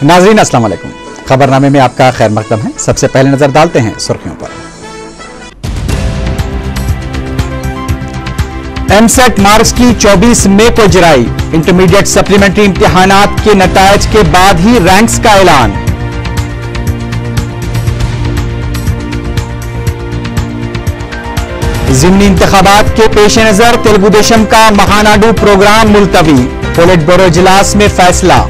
नाजरीन अस्सलाम वालेकुम। खबरनामे में आपका खैर मकदम है। सबसे पहले नजर डालते हैं सुर्खियों पर। एमसेट मार्क्स की 24 मई को इजराई। इंटरमीडिएट सप्लीमेंट्री इम्तिहानात के नतायज के बाद ही रैंक्स का ऐलान। ज़िमनी इंतखाबात के पेश नजर तेलुगु देशम का महानाडु प्रोग्राम मुलतवी। पोलिट ब्यूरो इजलास में फैसला।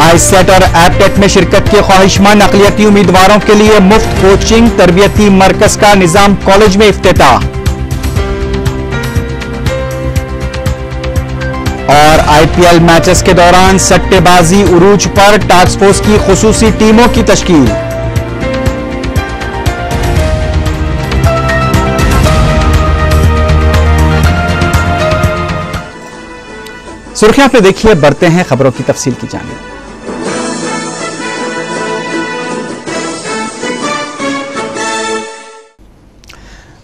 आईसेट और एपटेट में शिरकत के ख्वाहिशमंद अक़लियती उम्मीदवारों के लिए मुफ्त कोचिंग तरबियती मरकज का निजाम कॉलेज में इफ्तिताह। और आईपीएल मैचेस के दौरान सट्टेबाजी उरूज पर टास्क फोर्स की खुसूसी टीमों की तश्कील। सुर्खियां पे देखिए, बढ़ते हैं खबरों की तफसील की जानिब।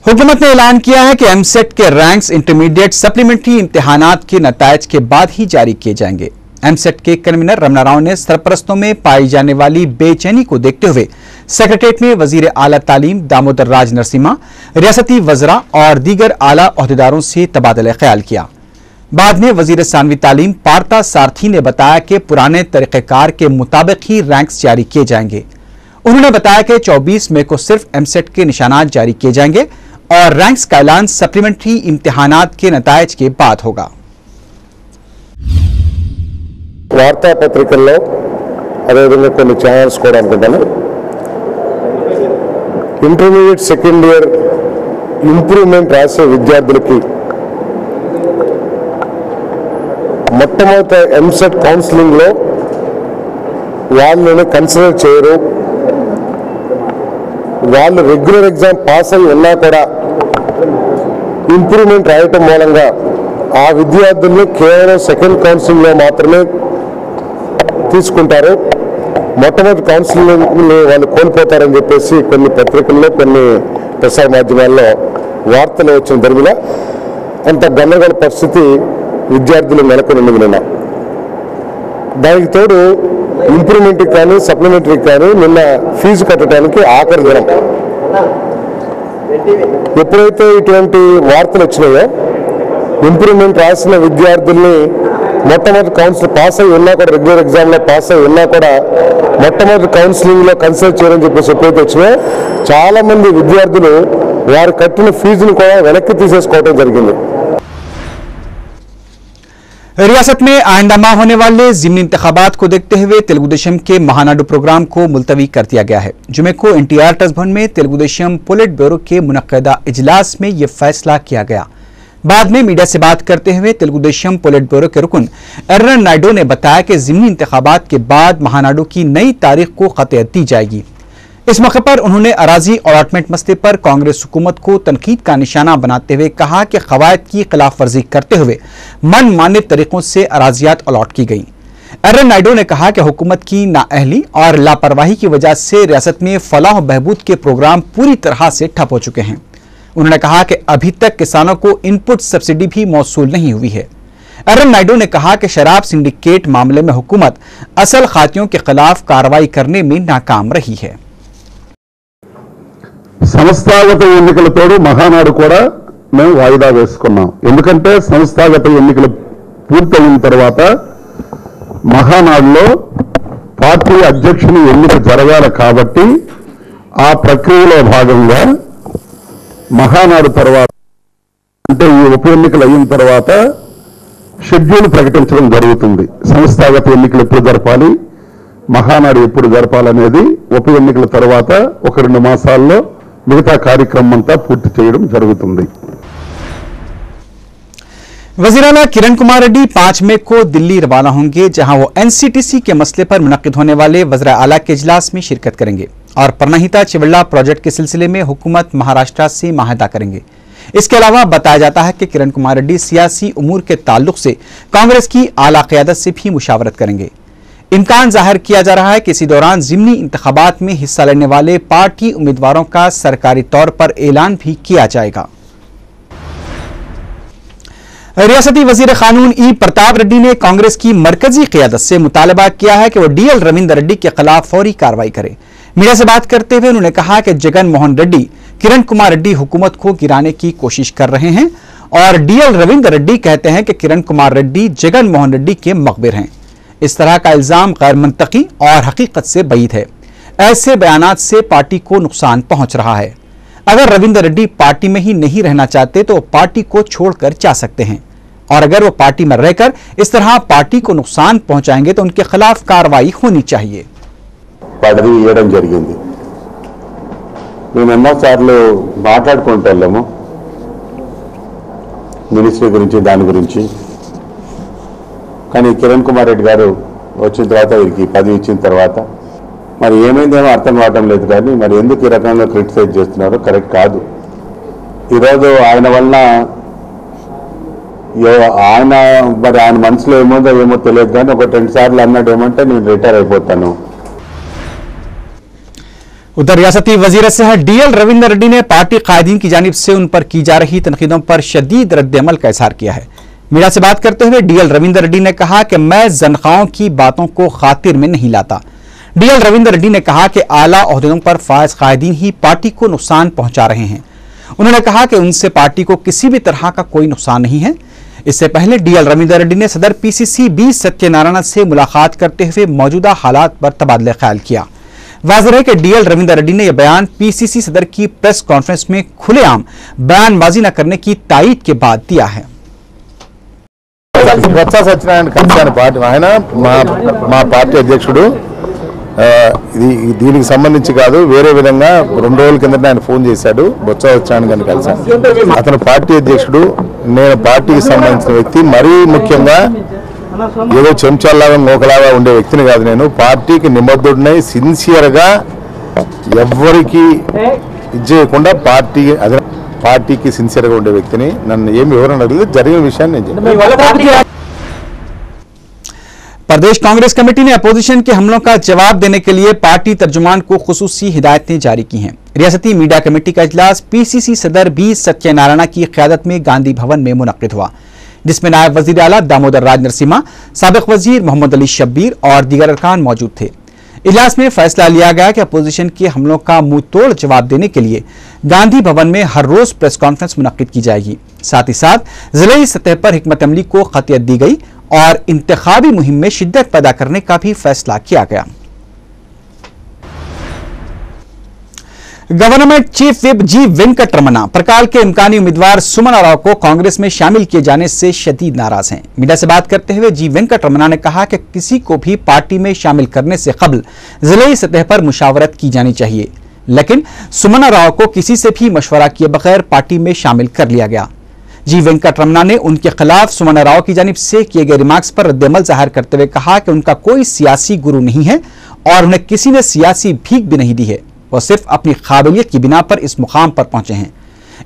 हुकूमत ने ऐलान किया है कि एमसेट के रैंक्स इंटरमीडिएट सप्लीमेंट्री इम्तिहानात के नतायज के बाद ही जारी किए जाएंगे। एमसेट के कन्वीनर रमना राव ने सरपरस्तों में पाई जाने वाली बेचैनी को देखते हुए सेक्रेटेरिएट में वजीर आला तालीम दामोदर राज नरसिम्हा, रियासती वज़रा और दीगर आला ओहदेदारों से तबादला ख्याल किया। बाद में वजीर सानवी तालीम पार्था सारथी ने बताया कि पुराने तरीक़ेकार के मुताबिक ही रैंक्स जारी किए जाएंगे। उन्होंने बताया कि 24 मई को सिर्फ एमसेट के निशानात जारी किए जाएंगे और रैंक्स का ऐलान सप्लीमेंट्री इम्तिहानात के नतायज के बाद होगा। వార్తాపత్రికల్లో అదేవిధంగా కొన్ని ఛానల్స్ కూడా అనుకుంటాను, ఇంటర్మీడియట్ సెకండ్ ఇయర్ ఇంప్రూవ్మెంట్ రాసే విద్యార్థులకి మొట్టమొదటి ఎంసెట్ కౌన్సిలింగ్లో వాళ్ళని కన్సిడర్ చేయరు. వాళ్ళు రెగ్యులర్ ఎగ్జామ్ పాస్ అయి ఉన్నా కూడా ఇంప్రూవ్మెంట్ రాయటం మూలంగా ఆ విద్యార్థుల్ని కేవలం సెకండ్ కౌన్సిలింగ్లో మాత్రమే తీసుకుంటారు. మొట్టమొదటి కౌన్సిలింగ్ వాళ్ళు కోల్పోతారని చెప్పేసి కొన్ని పత్రికల్లో కొన్ని ప్రసార మాధ్యమాల్లో వార్తలు వచ్చిన దరిమిలా కొంత గందరగోళ పరిస్థితి విద్యార్థులు నెలకొని నిన్న. దానికి తోడు ఇంప్రూవ్మెంట్కి కానీ సప్లిమెంటరీకి కానీ నిన్న ఫీజు కట్టడానికి ఆఖరి దినం. ఎప్పుడైతే ఇటువంటి వార్తలు వచ్చినాయో ఇంప్రూవ్మెంట్ రాసిన విద్యార్థుల్ని మొట్టమొదటి కౌన్సిల్ పాస్ అయి ఉన్నా కూడా రెగ్యులర్ ఎగ్జామ్లో పాస్ అయి ఉన్నా కూడా మొట్టమొదటి కౌన్సిలింగ్లో కన్సిడర్ చేయని చెప్పేసి ఎప్పుడైతే వచ్చినాయో చాలామంది విద్యార్థులు వారు కట్టిన ఫీజును కూడా వెనక్కి తీసేసుకోవడం జరిగింది. रियासत में आइंदा माह होने वाले ज़िमनी इंतखाबात को देखते हुए तेलुगु देशम के महानाडु प्रोग्राम को मुलतवी कर दिया गया है। जुमे को एनटीआर ट्रस्ट भवन में तेलुगु देशम पोलिट ब्यूरो के मुनक्कदा इजलास में यह फैसला किया गया। बाद में मीडिया से बात करते हुए तेलुगु देशम पोलिट ब्यूरो के रुकन एर्रन नायडू ने बताया कि ज़िमनी इंतखाबात के बाद महानाडु की नई तारीख को ख़तयत दी जाएगी। इस मौके पर उन्होंने अराजी अलॉटमेंट मसले पर कांग्रेस हुकूमत को तनकीद का निशाना बनाते हुए कहा कि कवायद की खिलाफ वर्जी करते हुए मनमाने तरीकों से अराजियात अलॉट की गई। एर्रन नायडू ने कहा कि हुकूमत की नाअहली और लापरवाही की वजह से रियासत में फलाह बहबूद के प्रोग्राम पूरी तरह से ठप हो चुके हैं। उन्होंने कहा कि अभी तक किसानों को इनपुट सब्सिडी भी मौसूल नहीं हुई है। एर्रन नायडू ने कहा कि शराब सिंडिकेट मामले में हुकूमत असल खातियों के खिलाफ कार्रवाई करने में नाकाम रही है। సంస్థాగత ఎన్నికలతో మహానాడు కూడా మేము వాయిదా వేసుకున్నాం. ఎందుకంటే సంస్థాగత ఎన్నికలు పూర్తయిన తర్వాత మహానాడులో పార్టీ అధ్యక్షుని ఎన్నిక జరగాలి కాబట్టి ఆ ప్రక్రియలో భాగంగా మహానాడు తర్వాత అంటే ఈ ఉప ఎన్నికలు అయిన తర్వాత షెడ్యూల్ ప్రకటించడం జరుగుతుంది. సంస్థాగత ఎన్నికలు ఎప్పుడు జరపాలి, మహానాడు ఎప్పుడు జరపాలనేది ఉప ఎన్నికల తర్వాత 1-2 మాసాల్లో మిగతా కార్యక్రమం అంతా పూర్తి చేయడం జరుగుతుంది. वज़ीर आला किरण कुमार रेड्डी 5 मई को दिल्ली रवाना होंगे, जहां वो एनसीटीसी के मसले पर मुनक्किद होने वाले वज़ीर आला के इजलास में शिरकत करेंगे और परनहिता चिवल्ला प्रोजेक्ट के सिलसिले में हुकूमत महाराष्ट्र से माहिदा करेंगे। इसके अलावा बताया जाता है कि किरण कुमार रेड्डी सियासी उमूर के ताल्लुक से कांग्रेस की आला क़यादत से भी मुशावरत करेंगे। इम्कान जाहिर किया जा रहा है कि इसी दौरान ज़िमनी इंतखाबात में हिस्सा लेने वाले पार्टी उम्मीदवारों का सरकारी तौर पर ऐलान भी किया जाएगा। रियासती वजीर कानून ई प्रताप रेड्डी ने कांग्रेस की मरकजी क़यादत से मुतालबा किया है कि वह डीएल रविंदर रेड्डी के खिलाफ फौरी कार्रवाई करे। मीडिया से बात करते हुए उन्होंने कहा कि जगन मोहन रेड्डी किरण कुमार रेड्डी हुकूमत को गिराने की कोशिश कर रहे हैं और डीएल रविंदर रेड्डी कहते हैं कि किरण कुमार रेड्डी जगन मोहन रेड्डी के मकबिर हैं। इस तरह का इल्जाम गैर मंतकी और हकीकत से बईद है। ऐसे बयानात से पार्टी को नुकसान पहुंच रहा है। अगर रविंदर रेड्डी पार्टी में ही नहीं रहना चाहते तो पार्टी को छोड़कर जा सकते हैं, और अगर वो पार्टी में रहकर इस तरह पार्टी को नुकसान पहुंचाएंगे तो उनके खिलाफ कार्रवाई होनी चाहिए। పదవి ఇవ్వడం జరిగింది। మేము ఎన్నోసార్లు మాట్లాడుకుంటాము మినిస్ట్రీ గురించి దాని గురించి, కానీ కిరణ్ కుమార్ రెడ్డి గారు వచ్చిన తర్వాత వీరికి పదవి ఇచ్చిన తర్వాత మరి ఏమైందేమో అర్థం కావడం లేదు। కానీ మరి ఎందుకు ఈ రకంగా క్రిటిసైజ్ చేస్తున్నారో కరెక్ట్ కాదు। ఈరోజు ఆయన వలన ఆయన మరి ఆయన మనసులో ఏముందో ఏమో తెలియదు, కానీ ఒక 2 సార్లు అన్నాడు ఏమంటే నేను రిటైర్ అయిపోతాను। उधर रियासती वजीर सेहत डीएल रविंदर रेड्डी ने पार्टी कायदीन की जानिब से उन पर की जा रही तनकीदों पर शदीद रद्द-ए-अमल का इजहार किया है। मीडिया से बात करते हुए डीएल रविंदर रेड्डी ने कहा कि मैं जनखाओं की बातों को खातिर में नहीं लाता। डीएल रविंदर रेड्डी ने कहा कि आला ओहदेदारों पर फायज कायदीन ही पार्टी को नुकसान पहुंचा रहे हैं। उन्होंने कहा कि उनसे पार्टी को किसी भी तरह का कोई नुकसान नहीं है। इससे पहले डीएल रविंदर रेड्डी ने सदर पीसीसी बी सत्यनारायण से मुलाकात करते हुए मौजूदा हालात पर तबादला ख्याल किया। वाज़ेह है कि डीएल रविंदर रेड्डी ने यह बयान पीसीसी सदर की प्रेस कॉन्फ्रेंस में खुलेआम बयानबाजी न करने की तायीद के बाद दिया है। బొత్స సత్యనారాయణ కలిశాను పార్టీ ఆయన మా పార్టీ అధ్యక్షుడు దీనికి సంబంధించి కాదు వేరే విధంగా 2 రోజుల కిందట ఆయన ఫోన్ చేశాడు। బొత్స సత్యనారాయణ గారిని కలిశాను। అతను పార్టీ అధ్యక్షుడు, నేను పార్టీకి సంబంధించిన వ్యక్తి। మరీ ముఖ్యంగా ఏదో చెంచాలాగా మోకలాగా ఉండే వ్యక్తిని కాదు। నేను పార్టీకి నిబద్ధుడినై సిన్సియర్గా ఎవరికి ఇచ్చేయకుండా పార్టీకి సిన్సియర్గా ఉండే వ్యక్తిని। నన్ను ఏమి వివరణ అడగలేదు, జరిగిన విషయాన్ని నేను చెప్పాను। प्रदेश कांग्रेस कमेटी ने अपोजिशन के हमलों का जवाब देने के लिए पार्टी तर्जुमान को खुसूसी हिदायतें जारी की हैं। रियासती मीडिया कमेटी का इजलास पीसीसी सदर बी सत्यनारायण की क़यादत में गांधी भवन में मुनक्किद हुआ, जिसमें नायब वजीर आला दामोदर राज नरसिम्हा, साबिक वजीर मोहम्मद अली शब्बीर और दीगर अरकान मौजूद थे। इजलास में फैसला लिया गया कि अपोजिशन के हमलों का मुंह तोड़ जवाब देने के लिए गांधी भवन में हर रोज प्रेस कॉन्फ्रेंस मुनक्किद की जाएगी। साथ ही साथ जिले सतह पर हिकमत अमली को खतियत दी गई और इंतखाबी मुहिम में शिद्दत पैदा करने का भी फैसला किया गया। गवर्नमेंट चीफ विप जी वेंकटरमना प्रकाल के इम्कानी उम्मीदवार सुमना राव को कांग्रेस में शामिल किए जाने से शदीद नाराज हैं। मीडिया से बात करते हुए जी वेंकटरमना ने कहा कि किसी को भी पार्टी में शामिल करने से कबल जिले सतह पर मुशावरत की जानी चाहिए, लेकिन सुमना राव को किसी से भी मशवरा किए बगैर पार्टी में शामिल कर लिया गया। जी वेंकटरमना ने उनके खिलाफ सुमना राव की जानिब से किए गए रिमार्क्स पर रद्द-ए-अमल जाहिर करते हुए कहा कि उनका कोई सियासी गुरु नहीं है और उन्हें किसी ने सियासी भीख भी नहीं दी है, वह सिर्फ अपनी काबिलियत की बिना पर इस मुकाम पर पहुंचे हैं।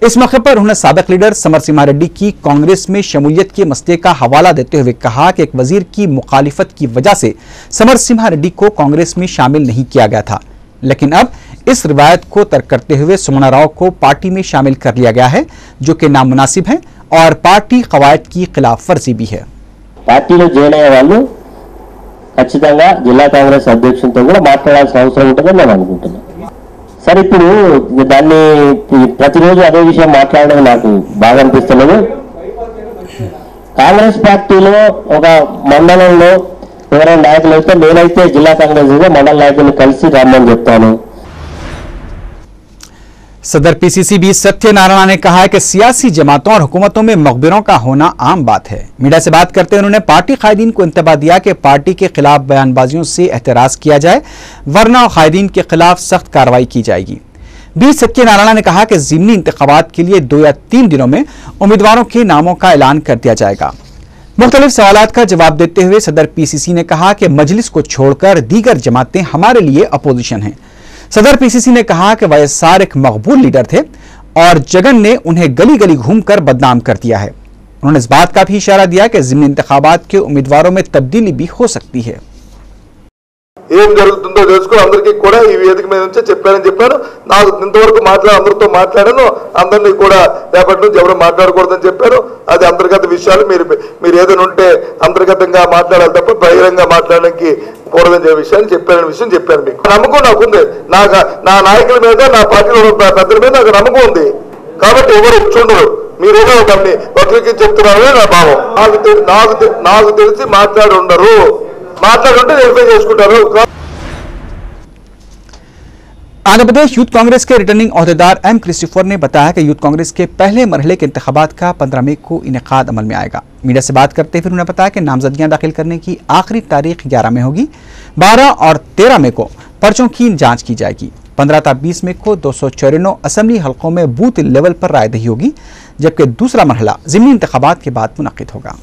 इस मौके पर उन्होंने साबिक लीडर समरसिम्हा रेड्डी की कांग्रेस में शमूलियत के मसले का हवाला देते हुए कहा कि एक वजीर की मुखालिफत की वजह से समरसिम्हा रेड्डी को कांग्रेस में शामिल नहीं किया गया था, लेकिन अब इस रिवायत को तर्क करते हुए सुमना राव को पार्टी में शामिल कर लिया गया है, जो कि नामुनासिब है और पार्टी कवायद की खिलाफ वर्जी भी है। పార్టీలో జాయిన్ అయ్యే వాళ్ళు ఖచ్చితంగా జిల్లా కాంగ్రెస్ అధ్యక్షులతో కూడా మాట్లాడాల్సిన అవసరం ఉంటుందని నేను అనుకుంటున్నాను। సరే, ఇప్పుడు దాన్ని ప్రతిరోజు అదే విషయం మాట్లాడడం నాకు బాగా అనిపిస్తున్నది। కాంగ్రెస్ పార్టీలో ఒక మండలంలో ఎవరైనా నాయకులు అయితే నేనైతే జిల్లా కాంగ్రెస్ మండల నాయకులను కలిసి రమ్మని చెప్తాను। सदर पीसीसी बी सत्यनारायण ने कहा है कि सियासी जमातों और हुकूमतों में मकबरों का होना आम बात है। मीडिया से बात करते हुए उन्होंने पार्टी कायदीन को इंतबाह दिया कि पार्टी के खिलाफ बयानबाजियों से एहतराज किया जाए, वरना कायदीन के खिलाफ सख्त कार्रवाई की जाएगी। बी सत्यनारायण ने कहा कि ज़िमनी इंतखाबात के लिए 2 या 3 दिनों में उम्मीदवारों के नामों का ऐलान कर दिया जाएगा। मुख्तलिफ सवालात का जवाब देते हुए सदर पीसीसी ने कहा कि मजलिस को छोड़कर दीगर जमातें हमारे लिए अपोजिशन हैं। सदर पीसीसी ने कहा कि वाईएसआर एक मकबूल लीडर थे और जगन ने उन्हें गली गली घूमकर बदनाम कर दिया है। उन्होंने इस बात का भी इशारा दिया कि ज़िमनी इंतखाबात के उम्मीदवारों में तब्दीली भी हो सकती है। ఏం జరుగుతుందో తెలుసుకుని అందరికీ కూడా ఈ వేదిక మీద నుంచే చెప్పాను. నాకు ఇంతవరకు అందరితో మాట్లాడాను. అందరినీ కూడా రేపటి నుంచి ఎవరు మాట్లాడకూడదని చెప్పాను. అది అంతర్గత విషయాలు. మీరు ఏదైనా ఉంటే అంతర్గతంగా మాట్లాడాలి తప్ప బహిరంగ మాట్లాడడానికి కూడదని విషయాన్ని చెప్పాను. మీకు నమ్మకం నాకుంది. నా నాయకుల మీద, నా పార్టీలో పెద్దల మీద నాకు నమ్మకం ఉంది. కాబట్టి ఎవరు చూడరు. మీరేదో ఒకరికి చెప్తున్నారని నా భావం. నాకు తెలిసి మాట్లాడుంటే వెరిఫై చేసుకుంటారు. आंध्र प्रदेश यूथ कांग्रेस के रिटर्निंग ओहदेदार एम क्रिस्टोफर ने बताया कि यूथ कांग्रेस के पहले मरहले के इंतखाबात का 15 मई को इनेकाद अमल में आएगा। मीडिया से बात करते हुए उन्होंने बताया कि नामजदगियां दाखिल करने की आखिरी तारीख 11 में होगी। 12 और 13 मई को पर्चों की जांच की जाएगी। 15 था 20 मई को 294 असेंबली हलकों में बूथ लेवल पर रायदही होगी, जबकि दूसरा मरहला ज़िमनी इंतखाबात के बाद मुनक्किद होगा।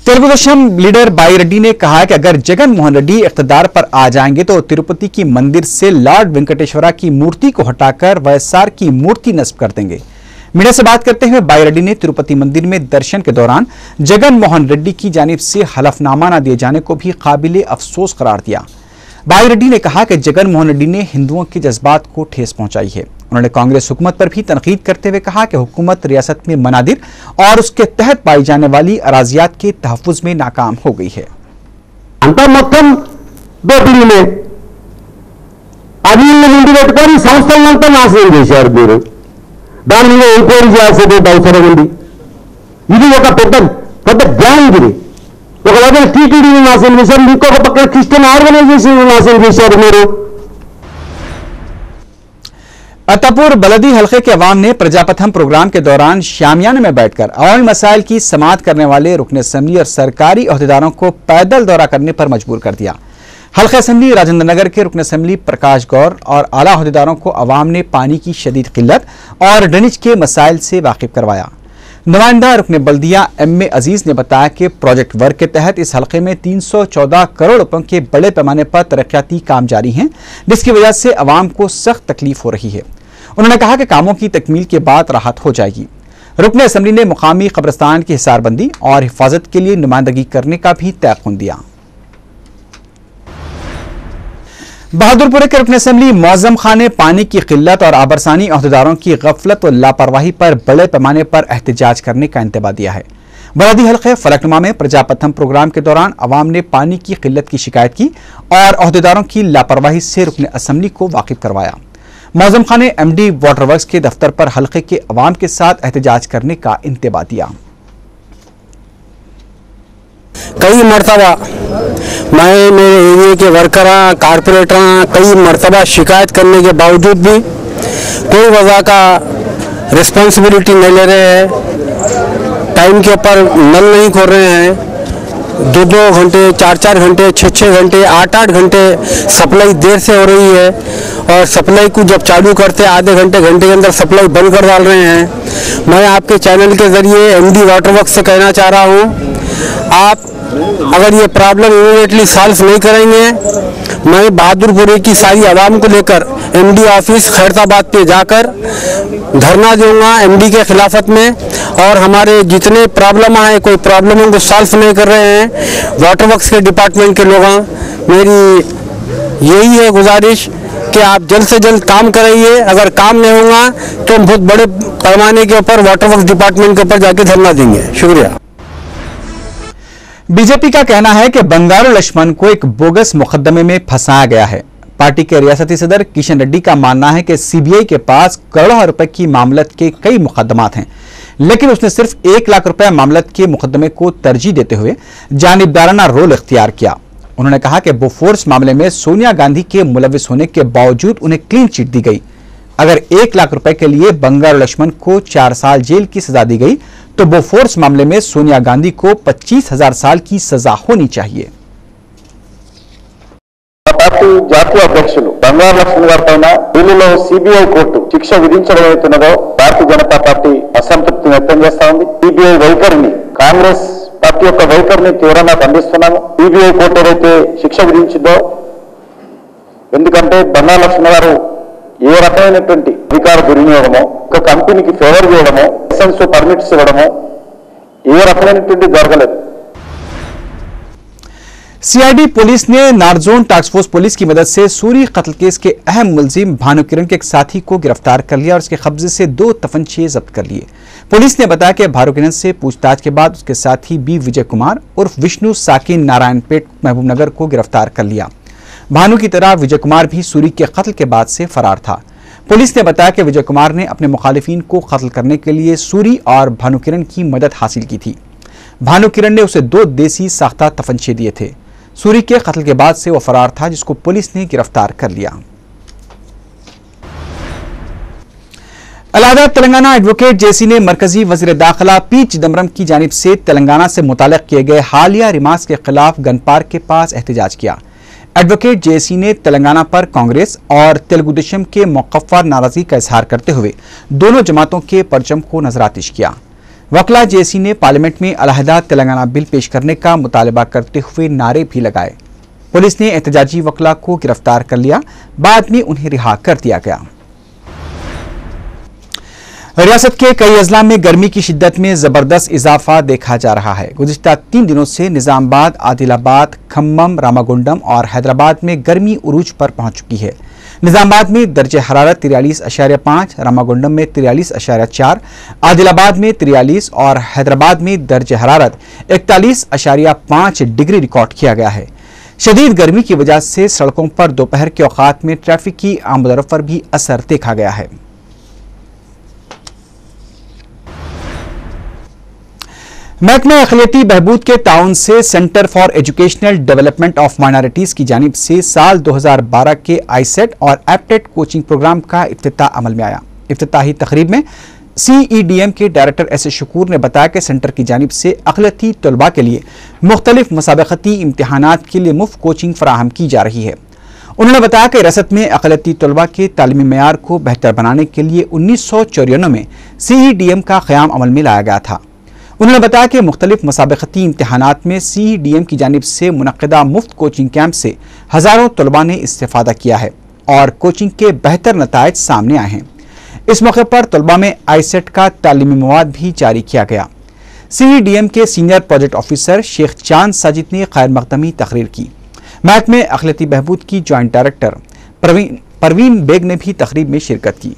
तेलुगुदेशम लीडर बाई रेड्डी ने कहा है कि अगर जगन मोहन रेड्डी इख्तिदार पर आ जाएंगे तो तिरुपति की मंदिर से लॉर्ड वेंकटेश्वरा की मूर्ति को हटाकर वायएसआर की मूर्ति नस्ब कर देंगे। मीडिया से बात करते हुए बाई रेड्डी ने तिरुपति मंदिर में दर्शन के दौरान जगन मोहन रेड्डी की जानिब से हलफनामा न दिए जाने को भी काबिले अफसोस करार दिया। बाई रेड्डी ने कहा कि जगन मोहन रेड्डी ने हिंदुओं के जज्बात को ठेस पहुंचाई है। उन्होंने कांग्रेस हुकूमत पर भी तनकीद करते हुए कहा कि हुकूमत रियासत में मनादिर और उसके तहत पाई जाने वाली अराजियात के तहफ़्फ़ुज़ में नाकाम हो गई है। దాని మీద ఎంక్వైరీ చేయాల్సింది అవసరం ఉంది. ఇది ఒక పెద్ద గ్యాంగ్. ఇది ఒక పక్కన టీటీడీని నాశనం చేశారు, ఇంకొక పక్కన క్రిస్టియన్ ఆర్గనైజేషన్ నాశనం చేశారు మీరు. अत्तापुर बलदी हल्के के अवाम ने प्रजापथम प्रोग्राम के दौरान शामियाने में बैठकर अवामी मसाइल की समाअत करने वाले रुकन असेंबली और सरकारी अहदेदारों को पैदल दौरा करने पर मजबूर कर दिया। हल्का असेंबली राजेंद्र नगर के रुकन असेंबली प्रकाश गौर और आला अहदेदारों को अवाम ने पानी की शदीद किल्लत और ड्रेनेज के मसाइल से वाकिफ करवाया। नुमाइंदा रुकन बल्दिया एम.ए. अजीज ने बताया कि प्रोजेक्ट वर्क के तहत इस हल्के में 314 करोड़ रुपयों के बड़े पैमाने पर तरक्याती काम जारी हैं, जिसकी वजह से अवाम को सख्त तकलीफ हो रही है। उन्होंने कहा कि कामों की तकमील के बाद राहत हो जाएगी। रुकन असेंबली ने मुकामी कब्रिस्तान की हिसारबंदी और हिफाजत के लिए नुमाइंदगी करने का भी तयक़ुन दिया। बहादुरपुर के रुकन असेंबली मौज़म खान ने पानी की किल्लत और आबरसानी अहदेदारों की गफलत और लापरवाही पर बड़े पैमाने पर एहतजाज करने का इंतबा दिया है। बलदी हल्के फलकनुमा में प्रजापथम प्रोग्राम के दौरान अवाम ने पानी की किल्लत की शिकायत की और अहदेदारों की लापरवाही से रुकन असेंबली को वाकिफ करवाया। मौज़म खान ने एमडी वाटर वर्क्स के दफ्तर पर हल्के के अवाम के साथ एहतजाज करने का इंतबा दिया। कई मरतबा मैं मेरे एरिया के वर्कर कारपोरेटर कई मरतबा शिकायत करने के बावजूद भी कोई वजह का रिस्पॉन्सिबिलिटी नहीं ले रहे हैं। टाइम के ऊपर नल नहीं खोल रहे हैं। 2-2 घंटे 4-4 घंटे 6-6 घंटे 8-8 घंटे सप्लाई देर से हो रही है और सप्लाई को जब चालू करते आधे घंटे के अंदर सप्लाई बंद कर डाल रहे हैं। मैं आपके चैनल के जरिए एमडी वाटर वर्क्स से कहना चाह रहा हूँ, आप अगर ये प्रॉब्लम इमीडिएटली सॉल्व नहीं करेंगे, मैं बहादुरपुर की सारी आवाम को लेकर एमडी ऑफिस खैरताबाद पे जाकर धरना दूंगा एमडी के खिलाफत में। और हमारे जितने प्रॉब्लम आए, कोई प्रॉब्लमों को सॉल्व नहीं कर रहे हैं वाटर वर्क्स के डिपार्टमेंट के लोग, मेरी यही है गुजारिश कि आप जल्द से जल्द काम कराइए। अगर काम नहीं होगा तो हम बहुत बड़े पैमाने के ऊपर वाटर वर्क्स डिपार्टमेंट के ऊपर जाके धरना देंगे। शुक्रिया। बीजेपी का कहना है कि बंगारू लक्ष्मण को एक बोगस मुकदमे में फंसाया गया है। पार्टी के रियासती सदर किशन रेड्डी का मानना है कि सीबीआई के पास करोड़ों रुपए की मामलत के कई मुकदमात हैं, लेकिन उसने सिर्फ 1 लाख रुपए मामलत के मुकदमे को तरजीह देते हुए जानिबदाराना रोल इख्तियार किया। उन्होंने कहा कि बोफोर्स मामले में सोनिया गांधी के मुलविस होने के बावजूद उन्हें क्लीन चिट दी गई। अगर 1 लाख रुपए के लिए बंगारू लक्ष्मण को 4 साल जेल की सजा दी गई तो बोफोर्स मामले में सोनिया गांधी को 25,000 साल की सजा होनी चाहिए। పార్టీ జాతీయ అధ్యక్షులు బంగారు లక్ష్మణ్ గారి పైన ఢిల్లీలో సిబిఐ కోర్టు శిక్ష విధించడం అవుతున్నదో భారతీయ జనతా పార్టీ అసంతృప్తి వ్యక్తం చేస్తా ఉంది। సిబిఐ వైఖరిని, కాంగ్రెస్ పార్టీ యొక్క వైఖరిని తీవ్రంగా ఖండిస్తున్నాము। సిబిఐ కోర్టు ఏదైతే శిక్ష విధించిందో, ఎందుకంటే బంగారు లక్ష్మణ్ గారు ఏ రకమైనటువంటి అధికార దుర్వినియోగమో, ఒక కంపెనీకి ఫేవర్ చేయడమో, లైసెన్స్ పర్మిట్స్ ఇవ్వడమో ఏ రకమైనటువంటి జరగలేదు। सीआईडी पुलिस ने नारजोन टास्क फोर्स पुलिस की मदद से सूरी कत्ल केस के अहम मुलजिम भानु किरण के एक साथी को गिरफ्तार कर लिया और उसके कब्जे से 2 तफंचे जब्त कर लिए। पुलिस ने बताया कि भानु किरण से पूछताछ के बाद उसके साथी बी विजय कुमार उर्फ विष्णु साकिन नारायणपेट महबूबनगर को गिरफ्तार कर लिया। भानु की तरह विजय कुमार भी सूरी के कत्ल के बाद से फरार था। पुलिस ने बताया कि विजय कुमार ने अपने मुखालिफिन को कत्ल करने के लिए सूरी और भानु किरण की मदद हासिल की थी। भानु किरण ने उसे 2 देसी साख्ता तफंचे दिए थे। सूरी के कत्ल के बाद से वह फरार था, जिसको पुलिस ने गिरफ्तार कर लिया। अलहदा तेलंगाना एडवोकेट जेसी ने मरकजी वजीर दाखिला पी चिदम्बरम की जानिब से तेलंगाना से मुताल्लिक किए गए हालिया रिमार्क्स के खिलाफ गन पार्क के पास एहतजाज किया। एडवोकेट जेसी ने तेलंगाना पर कांग्रेस और तेलुगु देशम के मौक़िफ़ पर नाराजगी का इजहार करते हुए दोनों जमातों के परचम को नजरातिश किया। वकला जेसी ने पार्लियामेंट में अलहदा तेलंगाना बिल पेश करने का मुतालबा करते हुए नारे भी लगाए। पुलिस ने एहतजाजी वकला को गिरफ्तार कर लिया, बाद में उन्हें रिहा कर दिया गया। रियासत के कई अजला में गर्मी की शिद्दत में जबरदस्त इजाफा देखा जा रहा है। गुज़िश्ता 3 दिनों से निजामाबाद, आदिलाबाद, खम्मम, रामागुंडम और हैदराबाद में गर्मी उरूज पर पहुंच चुकी है। निजामाबाद में दर्जे हरारत 43.5, रामागुंडम में 43.4, आदिलाबाद में 43 और हैदराबाद में दर्जे हरारत 41.5 डिग्री रिकॉर्ड किया गया है। शदीद गर्मी की वजह से सड़कों पर दोपहर के औकात में ट्रैफिक की आमदोरफ्त पर भी असर देखा गया है। महकमा अखिलती बहबूद के ताउन से centre for educational development of minorities की जानिब से साल 2012 के आईसेट और एप्टेट कोचिंग प्रोग्राम का इफ्तिताह अमल में आया। इफ्तिताही तकरीब में सीईडीएम के डायरेक्टर एस शकूर ने बताया कि सेंटर की जानिब से अखिलती तलबा के लिए मुख्तलिफ मुसाबकती इम्तिहानात के लिए मुफ्त कोचिंग फराहम की जा रही है। उन्होंने बताया कि रियासत में अखिलती तलबा के तालीमी मेयार को बेहतर बनाने के लिए 1994 में सीईडीएम का क़याम अमल में लाया गया था। उन्होंने बताया कि मुख्तलिफ मुसाबकती इम्तिहानात में सीईडीएम की जानिब से मुनक़िदा मुफ्त कोचिंग कैंप से हज़ारों तलबा ने इस्तेफ़ादा किया है और कोचिंग के बेहतर नताइज सामने आए हैं। इस मौके पर तलबा में आईसेट का तालीमी मवाद भी जारी किया गया। सीईडीएम के सीनियर प्रोजेक्ट ऑफिसर शेख चांद साजिद ने खैर मकदमी तकरीर की। महकमे अखिलती बहबूद की जॉइंट डायरेक्टर परवीन बेग ने भी तकरीब में शिरकत की।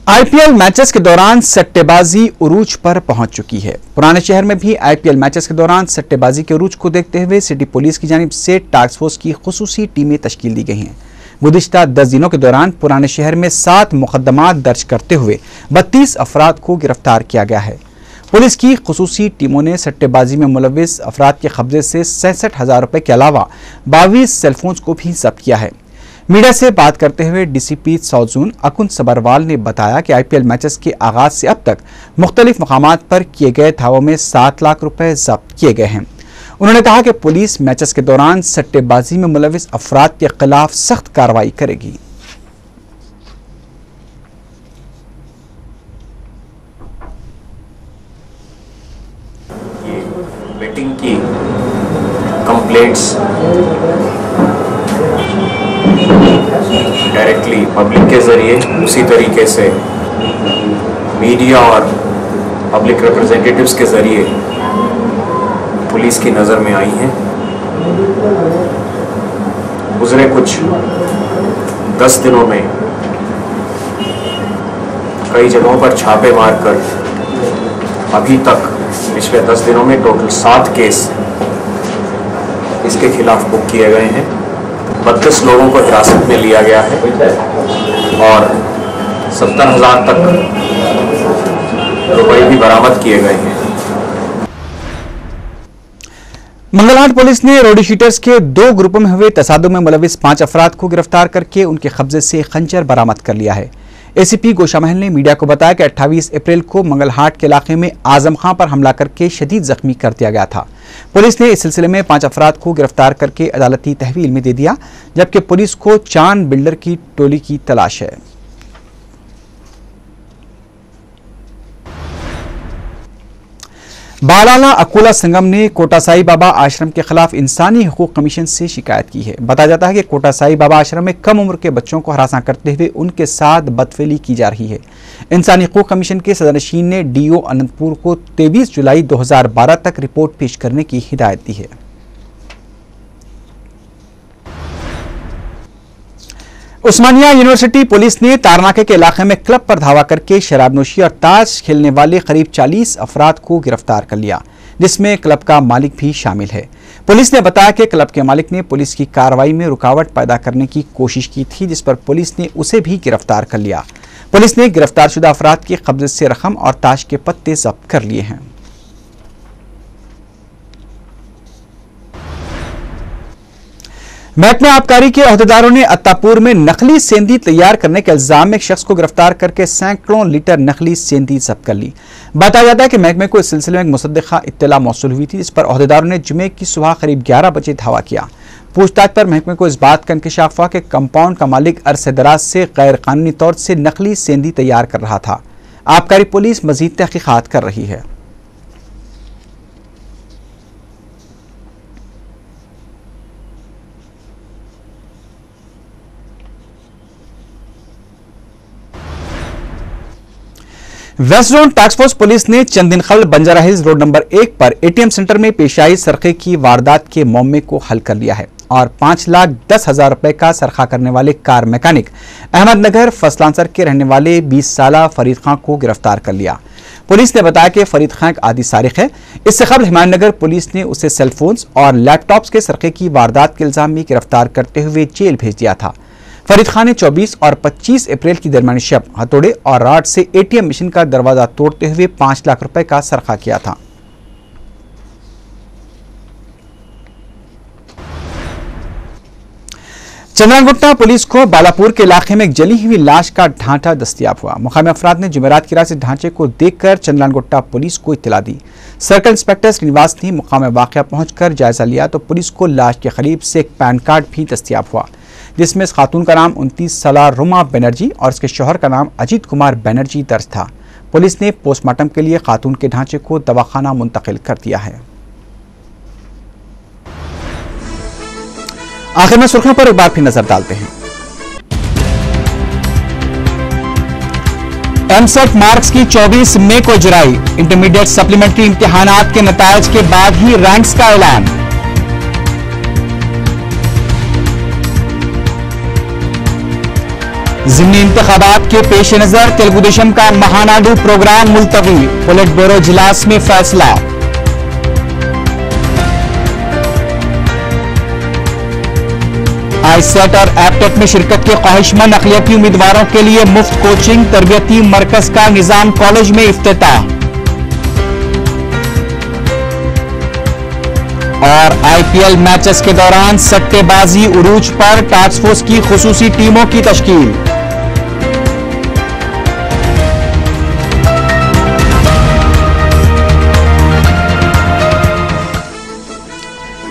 आईपीएल मैचेस के दौरान सट्टेबाजी उरूज पर पहुंच चुकी है। पुराने शहर में भी आईपीएल मैचेस के दौरान सट्टेबाजी के उरूज को देखते हुए सिटी पुलिस की जानिब से टास्क फोर्स की खुसूसी टीमें तश्कील दी गई हैं। गुज़िश्ता 10 दिनों के दौरान पुराने शहर में 7 मुकदमात दर्ज करते हुए 32 अफराद को गिरफ्तार किया गया है। पुलिस की खुसूसी टीमों ने सट्टेबाजी में मुलविस अफराद के कब्जे से 66,000 रुपए के अलावा 22 सेलफोन्स को भी जब्त किया है। मीडिया से बात करते हुए डीसीपी साउथ जोन अकुन सबरवाल ने बताया कि आईपीएल मैचेस के आगाज से अब तक मुख्तलिफ मकामात पर किए गए धावों में 7 लाख रुपए जब्त किए गए हैं। उन्होंने कहा कि पुलिस मैचेस के दौरान सट्टेबाजी में मुलविस अफराद के खिलाफ सख्त कार्रवाई करेगी। बेटिंग की कंप्लेंट्स डायरेक्टली पब्लिक के ज़रिए, उसी तरीके से मीडिया और पब्लिक रिप्रेजेंटेटिव्स के ज़रिए पुलिस की नज़र में आई हैं। गुज़रे कुछ 10 दिनों में कई जगहों पर छापे मारकर अभी तक पिछले 10 दिनों में टोटल 7 केस इसके खिलाफ बुक किए गए हैं। 32 लोगों को हिरासत में लिया गया है और 70,000 तक रुपए भी बरामद किए गए हैं। मंगलहाट पुलिस ने रोडी शीटर्स के 2 ग्रुपों में हुए तसादुम में मुलविस 5 अफराद को गिरफ्तार करके उनके कब्जे से खंजर बरामद कर लिया है। एसीपी गोशा महल ने मीडिया को बताया कि 28 अप्रैल को मंगलहाट के इलाके में आजम खां पर हमला करके शदीद जख्मी कर दिया गया था। पुलिस ने इस सिलसिले में 5 अफराद को गिरफ्तार करके अदालती तहवील में दे दिया, जबकि पुलिस को चांद बिल्डर की टोली की तलाश है। बालाला अकोला संगम ने कोटा साई बाबा आश्रम के खिलाफ इंसानी हुकूक कमीशन से शिकायत की है। बताया जाता है कि कोटा साई बाबा आश्रम में कम उम्र के बच्चों को हरासा करते हुए उनके साथ बदफेली की जा रही है। इंसानी हुकूक कमीशन के सदरनशीन ने डीओ अनंतपुर को 23 जुलाई 2012 तक रिपोर्ट पेश करने की हिदायत दी है। उस्मानिया यूनिवर्सिटी पुलिस ने तारनाके के इलाके में क्लब पर धावा करके शराबनोशी और ताश खेलने वाले करीब 40 अफराद को गिरफ्तार कर लिया, जिसमें क्लब का मालिक भी शामिल है। पुलिस ने बताया कि क्लब के मालिक ने पुलिस की कार्रवाई में रुकावट पैदा करने की कोशिश की थी, जिस पर पुलिस ने उसे भी गिरफ्तार कर लिया। पुलिस ने गिरफ्तारशुदा अफराद के कब्जे से रकम और ताश के पत्ते जब्त कर लिए हैं। महकमा आबकारी के अहदेदारों ने अत्तापुर में नकली सेंधी तैयार करने के इल्जाम में एक शख्स को गिरफ्तार करके सैकड़ों लीटर नकली सेंधी जब्त कर ली। बताया जाता है कि महकमे को इस सिलसिले में एक मुसद्दिका इत्तला मौसूल हुई थी, जिस पर अहदेदारों ने जुमे की सुबह करीब 11 बजे धावा किया। पूछताछ पर महकमे को इस बात का इंकशाफ हुआ कि कंपाउंड का मालिक अरसे दराज से गैर कानूनी तौर से नकली सेंधी तैयार कर रहा था। आबकारी पुलिस मजीद तहकीकात कर रही है। West zone task force police ने चंद दिन कबल बंजारा हिल्स रोड नंबर 1 पर एटीएम सेंटर में पेश आई सरखे की वारदात के मामले को हल कर लिया है और 5,10,000 रुपए का सरखा करने वाले कार मैकेनिक अहमदनगर फसलांसर के रहने वाले 20 साला फरीद खां को गिरफ्तार कर लिया। पुलिस ने बताया कि फरीद खां एक आदि सारिक है। इससे कबल हिमायतनगर पुलिस ने उसे सेलफोन्स और लैपटॉप्स के सरखे की वारदात के इल्जाम में गिरफ्तार करते हुए जेल भेज दिया था। फरीद खान ने 24 और 25 अप्रैल की दरमियानी शब हथौड़े और राड से एटीएम मशीन का दरवाजा तोड़ते हुए 5 लाख रुपए का सरखा किया था। चंद्रानगुट्टा पुलिस को बालापुर के इलाके में एक जली हुई लाश का ढांचा दस्तयाब हुआ। मुकामी अफराद ने जुमेरात की रात से ढांचे को देखकर चंद्रानगुट्टा पुलिस को इत्तला दी। सर्कल इंस्पेक्टर श्रीनिवास ने मुकाम वाक़या पहुंचकर जायजा लिया तो पुलिस को लाश के करीब से एक पैन कार्ड भी दस्तयाब हुआ, जिसमें इस खातून का नाम 29 साला रुमा बनर्जी और इसके शौहर का नाम अजीत कुमार बनर्जी दर्ज था। पुलिस ने पोस्टमार्टम के लिए खातून के ढांचे को दवाखाना मुंतकिल कर दिया है। आखिर में सुर्खियों पर एक बार फिर नजर डालते हैं। एमसेट मार्क्स की 24 मई को इजराई। इंटरमीडिएट सप्लीमेंट्री इम्तिहानात के नतायज के बाद ही रैंक्स का ऐलान। ज़िमनी इंतखाबात के पेश नजर तेलुगु देशम का महानाडु प्रोग्राम मुलतवी। पोलिट ब्यूरो इजलास में फैसला। आईसेट और एपटेट में शिरकत के ख्वाहिशमंद अक़लियती उम्मीदवारों के लिए मुफ्त कोचिंग तरबियती मरकज का निजाम कॉलेज में इफ्तिताह। और आईपीएल मैचेस के दौरान सट्टेबाजी उरूज पर टास्क फोर्स की खुसूसी टीमों की तश्कील।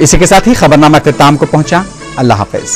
इसी के साथ ही खबरनामा इख्तिताम को पहुंचा। अल्लाह हाफिज।